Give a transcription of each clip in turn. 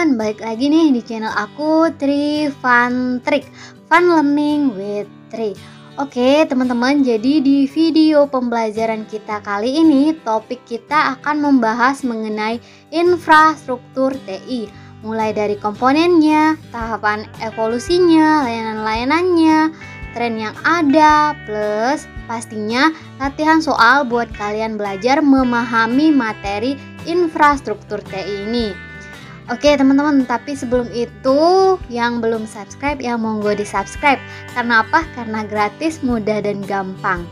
teman-teman, balik lagi nih di channel aku Tri Fun Trick, Fun Learning with Tri. Oke teman-teman, jadi di video pembelajaran kita kali ini topik kita akan membahas mengenai infrastruktur TI, mulai dari komponennya, tahapan evolusinya, layanan-layanannya, tren yang ada, plus pastinya latihan soal buat kalian belajar memahami materi infrastruktur TI ini. Oke teman-teman, tapi sebelum itu yang belum subscribe ya monggo di subscribe. Karena apa? Karena gratis, mudah dan gampang.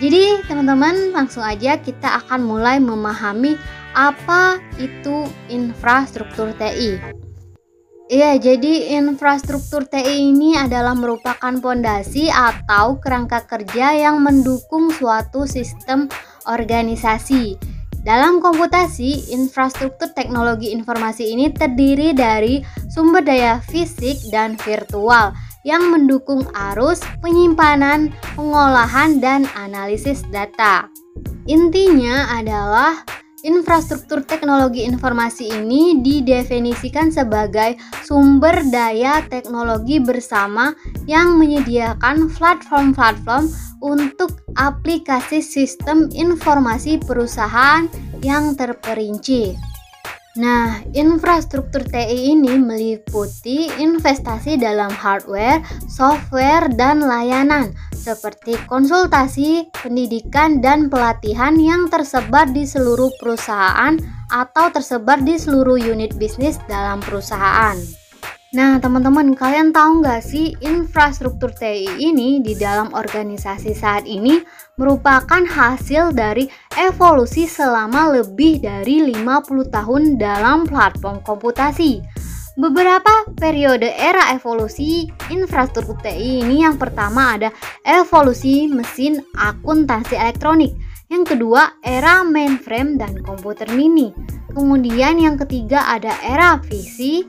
Jadi teman-teman langsung aja kita akan mulai memahami apa itu infrastruktur TI. Iya, jadi infrastruktur TI ini adalah merupakan pondasi atau kerangka kerja yang mendukung suatu sistem organisasi. Dalam komputasi, infrastruktur teknologi informasi ini terdiri dari sumber daya fisik dan virtual yang mendukung arus, penyimpanan, pengolahan, dan analisis data. Intinya adalah infrastruktur teknologi informasi ini didefinisikan sebagai sumber daya teknologi bersama yang menyediakan platform-platform untuk aplikasi sistem informasi perusahaan yang terperinci. Nah, infrastruktur TI ini meliputi investasi dalam hardware, software, dan layanan seperti konsultasi, pendidikan, dan pelatihan yang tersebar di seluruh perusahaan atau tersebar di seluruh unit bisnis dalam perusahaan. Nah teman-teman, kalian tahu nggak sih infrastruktur TI ini di dalam organisasi saat ini merupakan hasil dari evolusi selama lebih dari 50 tahun dalam platform komputasi. Beberapa periode era evolusi infrastruktur TI ini, yang pertama ada evolusi mesin akuntansi elektronik, yang kedua era mainframe dan komputer mini, kemudian yang ketiga ada era PC,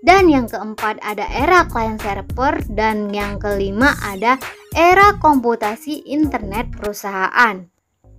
dan yang keempat ada era client server, dan yang kelima ada era komputasi internet perusahaan.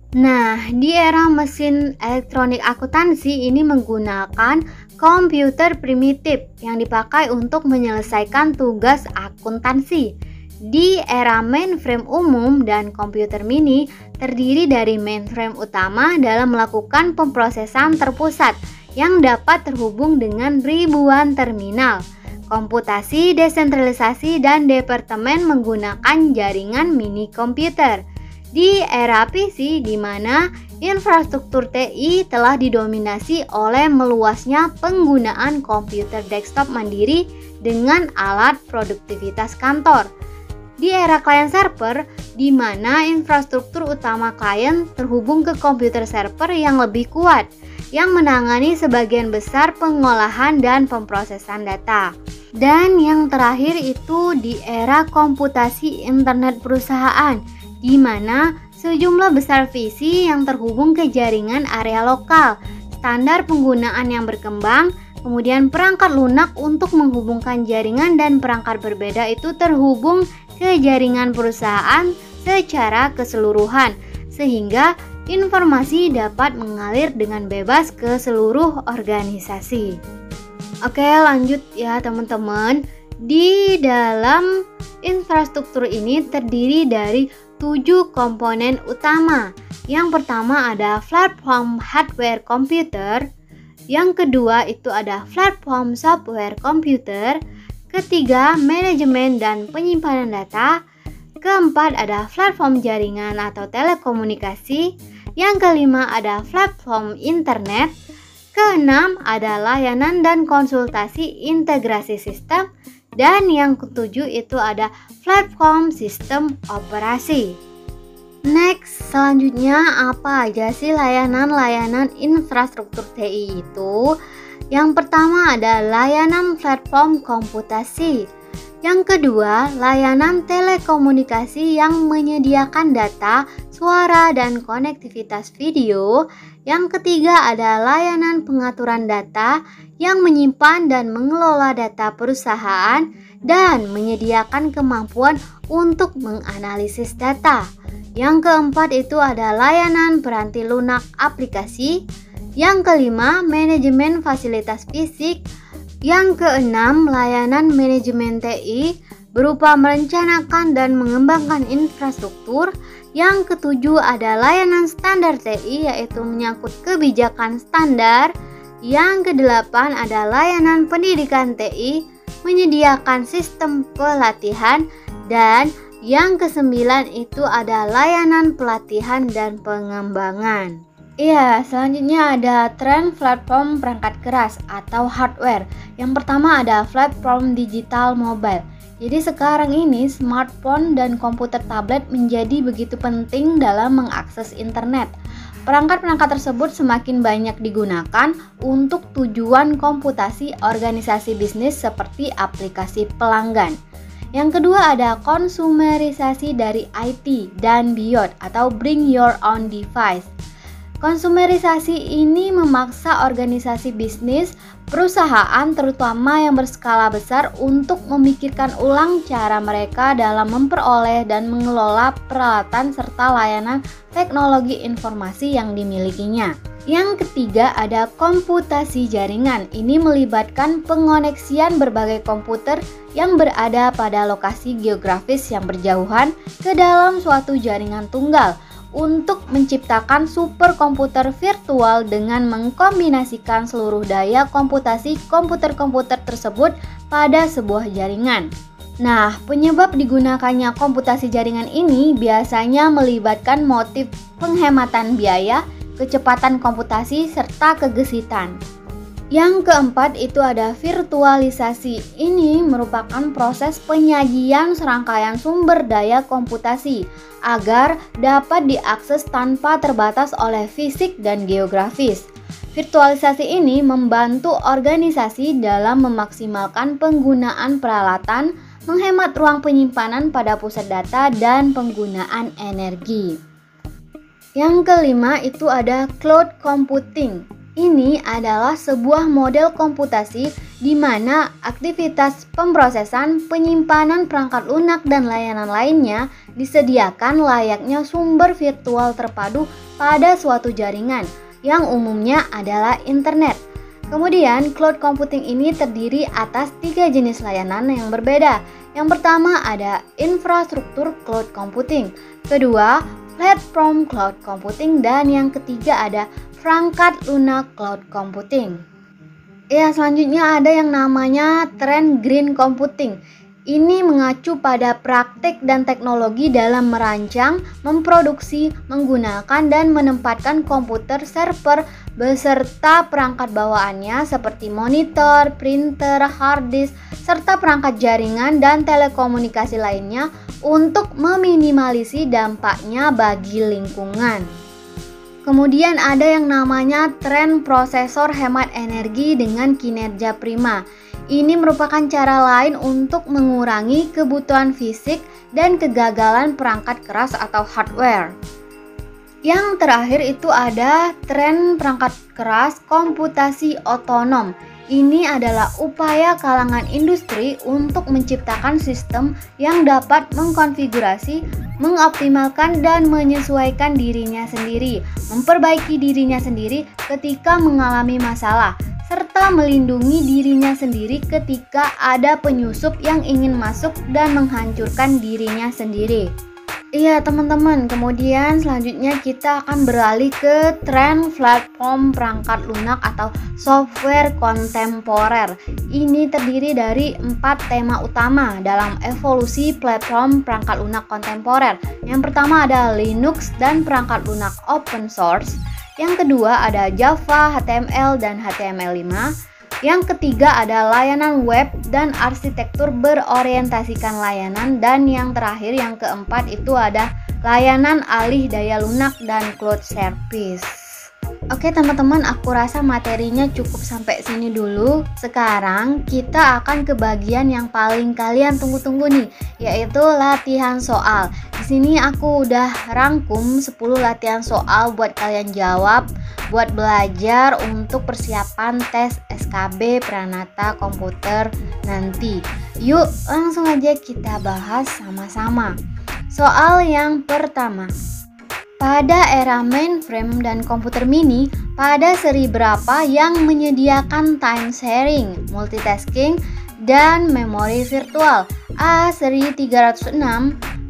Nah, di era mesin elektronik akuntansi ini menggunakan komputer primitif yang dipakai untuk menyelesaikan tugas akuntansi. Di era mainframe umum dan komputer mini terdiri dari mainframe utama dalam melakukan pemrosesan terpusat yang dapat terhubung dengan ribuan terminal. Komputasi desentralisasi dan departemen menggunakan jaringan mini komputer. Di era PC, di mana infrastruktur TI telah didominasi oleh meluasnya penggunaan komputer desktop mandiri dengan alat produktivitas kantor. Di era client server, di mana infrastruktur utama klien terhubung ke komputer server yang lebih kuat, yang menangani sebagian besar pengolahan dan pemrosesan data. Dan yang terakhir itu di era komputasi internet perusahaan, di mana sejumlah besar PC yang terhubung ke jaringan area lokal, standar penggunaan yang berkembang, kemudian perangkat lunak untuk menghubungkan jaringan dan perangkat berbeda itu terhubung ke jaringan perusahaan secara keseluruhan, sehingga informasi dapat mengalir dengan bebas ke seluruh organisasi. Oke, lanjut ya teman-teman. Di dalam infrastruktur ini terdiri dari 7 komponen utama. Yang pertama ada platform hardware komputer, yang kedua itu ada platform software komputer, ketiga manajemen dan penyimpanan data, keempat ada platform jaringan atau telekomunikasi, yang kelima ada platform internet, keenam ada layanan dan konsultasi integrasi sistem, dan yang ketujuh itu ada platform sistem operasi. Next, selanjutnya apa aja sih layanan-layanan infrastruktur TI itu? Yang pertama ada layanan platform komputasi. Yang kedua, layanan telekomunikasi yang menyediakan data, suara, dan konektivitas video. Yang ketiga ada layanan pengaturan data yang menyimpan dan mengelola data perusahaan dan menyediakan kemampuan untuk menganalisis data. Yang keempat itu ada layanan peranti lunak aplikasi. Yang kelima, manajemen fasilitas fisik. Yang keenam, layanan manajemen TI berupa merencanakan dan mengembangkan infrastruktur. Yang ketujuh ada layanan standar TI, yaitu menyangkut kebijakan standar. Yang kedelapan ada layanan pendidikan TI, menyediakan sistem pelatihan. Dan yang kesembilan itu ada layanan pelatihan dan pengembangan. Iya, selanjutnya ada tren platform perangkat keras atau hardware. Yang pertama ada platform digital mobile. Jadi sekarang ini smartphone dan komputer tablet menjadi begitu penting dalam mengakses internet. Perangkat-perangkat tersebut semakin banyak digunakan untuk tujuan komputasi organisasi bisnis seperti aplikasi pelanggan. Yang kedua ada konsumerisasi dari IT dan beyond atau bring your own device. Konsumerisasi ini memaksa organisasi bisnis, perusahaan terutama yang berskala besar untuk memikirkan ulang cara mereka dalam memperoleh dan mengelola peralatan serta layanan teknologi informasi yang dimilikinya. Yang ketiga ada komputasi jaringan. Ini melibatkan pengoneksian berbagai komputer yang berada pada lokasi geografis yang berjauhan ke dalam suatu jaringan tunggal untuk menciptakan superkomputer virtual dengan mengkombinasikan seluruh daya komputasi komputer-komputer tersebut pada sebuah jaringan. Nah, penyebab digunakannya komputasi jaringan ini biasanya melibatkan motif penghematan biaya, kecepatan komputasi, serta kegesitan. Yang keempat itu ada virtualisasi. Ini merupakan proses penyajian serangkaian sumber daya komputasi agar dapat diakses tanpa terbatas oleh fisik dan geografis. Virtualisasi ini membantu organisasi dalam memaksimalkan penggunaan peralatan, menghemat ruang penyimpanan pada pusat data, dan penggunaan energi. Yang kelima itu ada cloud computing. Ini adalah sebuah model komputasi di mana aktivitas pemrosesan, penyimpanan perangkat lunak dan layanan lainnya disediakan layaknya sumber virtual terpadu pada suatu jaringan yang umumnya adalah internet. Kemudian cloud computing ini terdiri atas 3 jenis layanan yang berbeda. Yang pertama ada infrastruktur cloud computing, kedua platform cloud computing, dan yang ketiga ada perangkat lunak cloud computing. Ya, selanjutnya ada yang namanya tren green computing. Ini mengacu pada praktik dan teknologi dalam merancang, memproduksi, menggunakan dan menempatkan komputer server beserta perangkat bawaannya seperti monitor, printer, hard disk, serta perangkat jaringan dan telekomunikasi lainnya untuk meminimalisasi dampaknya bagi lingkungan. Kemudian ada yang namanya tren prosesor hemat energi dengan kinerja prima. Ini merupakan cara lain untuk mengurangi kebutuhan fisik dan kegagalan perangkat keras atau hardware. Yang terakhir itu ada tren perangkat keras komputasi otonom. Ini adalah upaya kalangan industri untuk menciptakan sistem yang dapat mengkonfigurasi, mengoptimalkan dan menyesuaikan dirinya sendiri, memperbaiki dirinya sendiri ketika mengalami masalah, serta melindungi dirinya sendiri ketika ada penyusup yang ingin masuk dan menghancurkan dirinya sendiri. Iya teman-teman, kemudian selanjutnya kita akan beralih ke tren platform perangkat lunak atau software kontemporer. Ini terdiri dari 4 tema utama dalam evolusi platform perangkat lunak kontemporer. Yang pertama ada Linux dan perangkat lunak open source. Yang kedua ada Java, HTML, dan HTML5. Yang ketiga ada layanan web dan arsitektur berorientasikan layanan. Dan yang terakhir, yang keempat itu ada layanan alih daya lunak dan cloud service. Oke teman-teman, aku rasa materinya cukup sampai sini dulu. Sekarang kita akan ke bagian yang paling kalian tunggu-tunggu nih, yaitu latihan soal. Di sini aku udah rangkum 10 latihan soal buat kalian jawab, buat belajar untuk persiapan tes SKB Pranata Komputer nanti. Yuk langsung aja kita bahas sama-sama. Soal yang pertama. Pada era mainframe dan komputer mini, Pada seri berapa yang menyediakan time sharing, multitasking, dan memori virtual? A. Seri 306,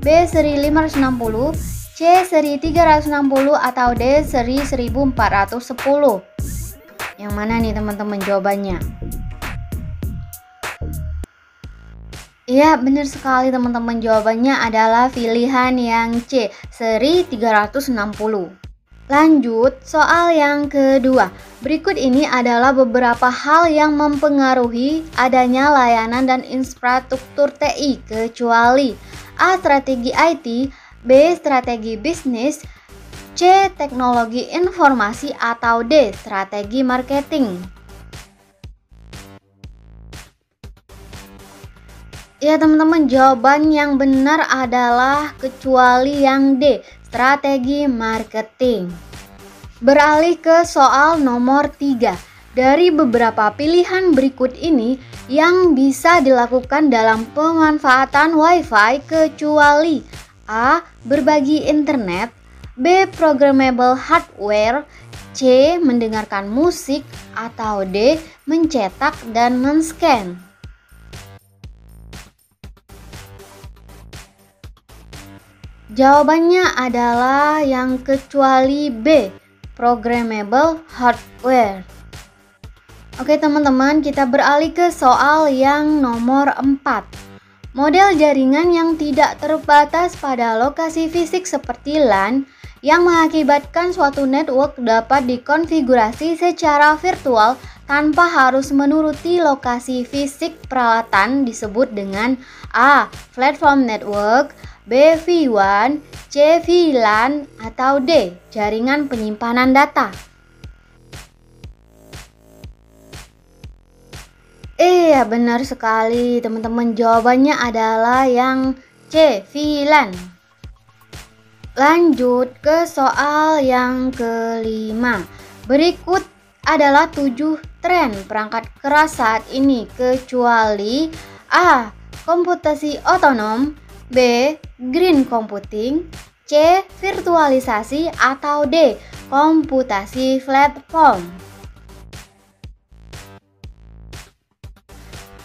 B. Seri 560, C. Seri 360, atau D. Seri 1410. Yang mana nih teman-teman jawabannya? Iya, benar sekali teman-teman, jawabannya adalah pilihan yang C, seri 360. Lanjut, soal yang kedua. Berikut ini adalah beberapa hal yang mempengaruhi adanya layanan dan infrastruktur TI, kecuali A. Strategi IT, B. Strategi bisnis, C. Teknologi informasi, atau D. Strategi marketing. Ya teman-teman, jawaban yang benar adalah kecuali yang D, strategi marketing. Beralih ke soal nomor 3. Dari beberapa pilihan berikut ini yang bisa dilakukan dalam pemanfaatan Wi-Fi, kecuali A. Berbagi internet, B. Programmable hardware, C. Mendengarkan musik, atau D. Mencetak dan men-scan. Jawabannya adalah yang kecuali B, programmable hardware. Oke teman-teman, kita beralih ke soal yang nomor 4. Model jaringan yang tidak terbatas pada lokasi fisik seperti LAN yang mengakibatkan suatu network dapat dikonfigurasi secara virtual tanpa harus menuruti lokasi fisik peralatan disebut dengan A. Platform network, B. V1, C. VLAN, atau D. Jaringan penyimpanan data. Iya, benar sekali teman-teman, jawabannya adalah yang C. VLAN. Lanjut ke soal yang kelima. Berikut adalah 7 tren perangkat keras saat ini, kecuali A. Komputasi otonom, B. Green computing, C. Virtualisasi, atau D. Komputasi platform.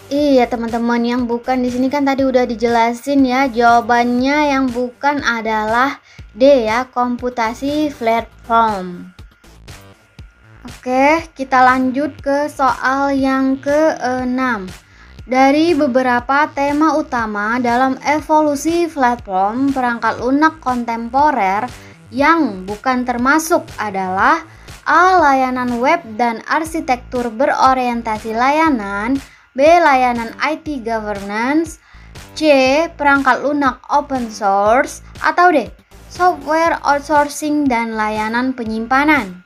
Iya teman-teman, yang bukan di sini kan tadi udah dijelasin ya. Jawabannya yang bukan adalah D ya, komputasi platform. Oke, kita lanjut ke soal yang ke-6. Dari beberapa tema utama dalam evolusi platform perangkat lunak kontemporer yang bukan termasuk adalah A. Layanan web dan arsitektur berorientasi layanan, B. Layanan IT governance, C. Perangkat lunak open source, atau D. Software outsourcing dan layanan penyimpanan.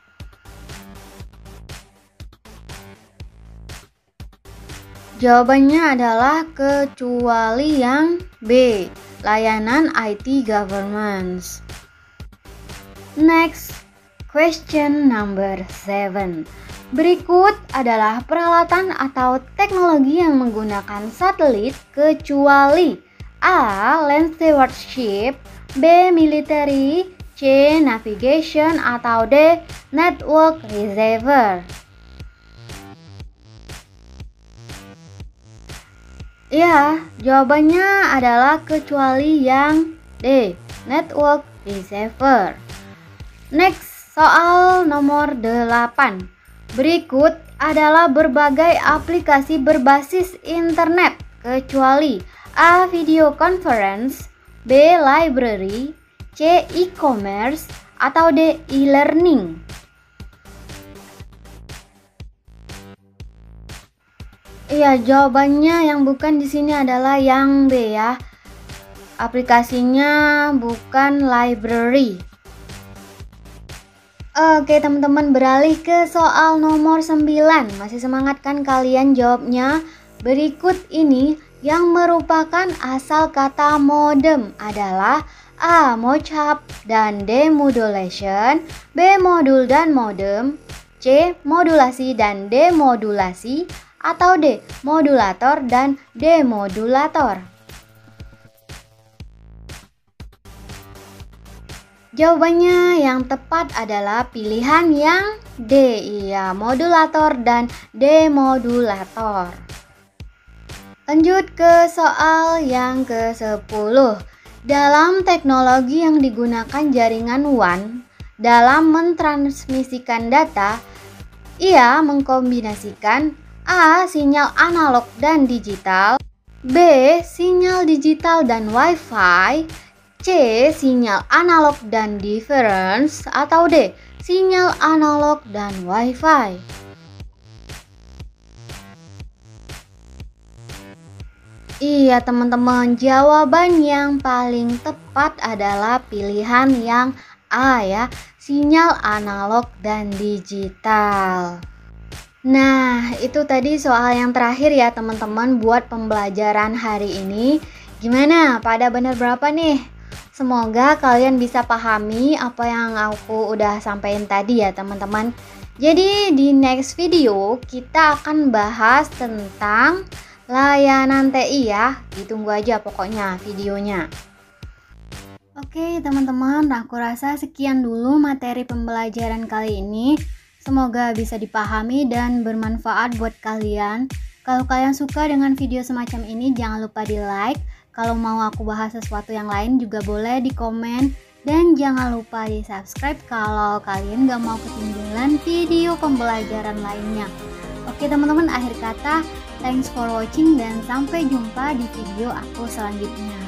Jawabannya adalah kecuali yang B, layanan IT governance. Next, question number 7. Berikut adalah peralatan atau teknologi yang menggunakan satelit, kecuali A. Land stewardship, B. Military, C. Navigation, atau D. Network receiver. Ya, jawabannya adalah kecuali yang D, network receiver. Next, soal nomor 8. Berikut adalah berbagai aplikasi berbasis internet, kecuali A. Video conference, B. Library, C. E-commerce, atau D. E-learning. Iya, jawabannya yang bukan di sini adalah yang B ya. Aplikasinya bukan library. Oke teman-teman, beralih ke soal nomor 9. Masih semangat kan kalian jawabnya? Berikut ini yang merupakan asal kata modem adalah A. Mocap dan D. Modulation, B. Modul dan modem, C. Modulasi dan D. Modulasi, atau D. Modulator dan demodulator. Jawabannya yang tepat adalah pilihan yang D, iya, modulator dan demodulator. Lanjut ke soal yang ke-10. Dalam teknologi yang digunakan jaringan WAN dalam mentransmisikan data, ia mengkombinasikan A. Sinyal analog dan digital, B. Sinyal digital dan Wi-Fi, C. Sinyal analog dan difference, atau D. Sinyal analog dan Wi-Fi. Iya teman-teman, jawaban yang paling tepat adalah pilihan yang A ya, sinyal analog dan digital. Nah, itu tadi soal yang terakhir ya teman-teman buat pembelajaran hari ini. Gimana? Pada benar berapa nih? Semoga kalian bisa pahami apa yang aku udah sampaikan tadi ya teman-teman. Jadi di next video kita akan bahas tentang layanan TI ya. Ditunggu aja pokoknya videonya. Oke teman-teman, aku rasa sekian dulu materi pembelajaran kali ini. Semoga bisa dipahami dan bermanfaat buat kalian. Kalau kalian suka dengan video semacam ini, jangan lupa di like. Kalau mau aku bahas sesuatu yang lain juga boleh di komen. Dan jangan lupa di subscribe kalau kalian gak mau ketinggalan video pembelajaran lainnya. Oke teman-teman, akhir kata, thanks for watching dan sampai jumpa di video aku selanjutnya.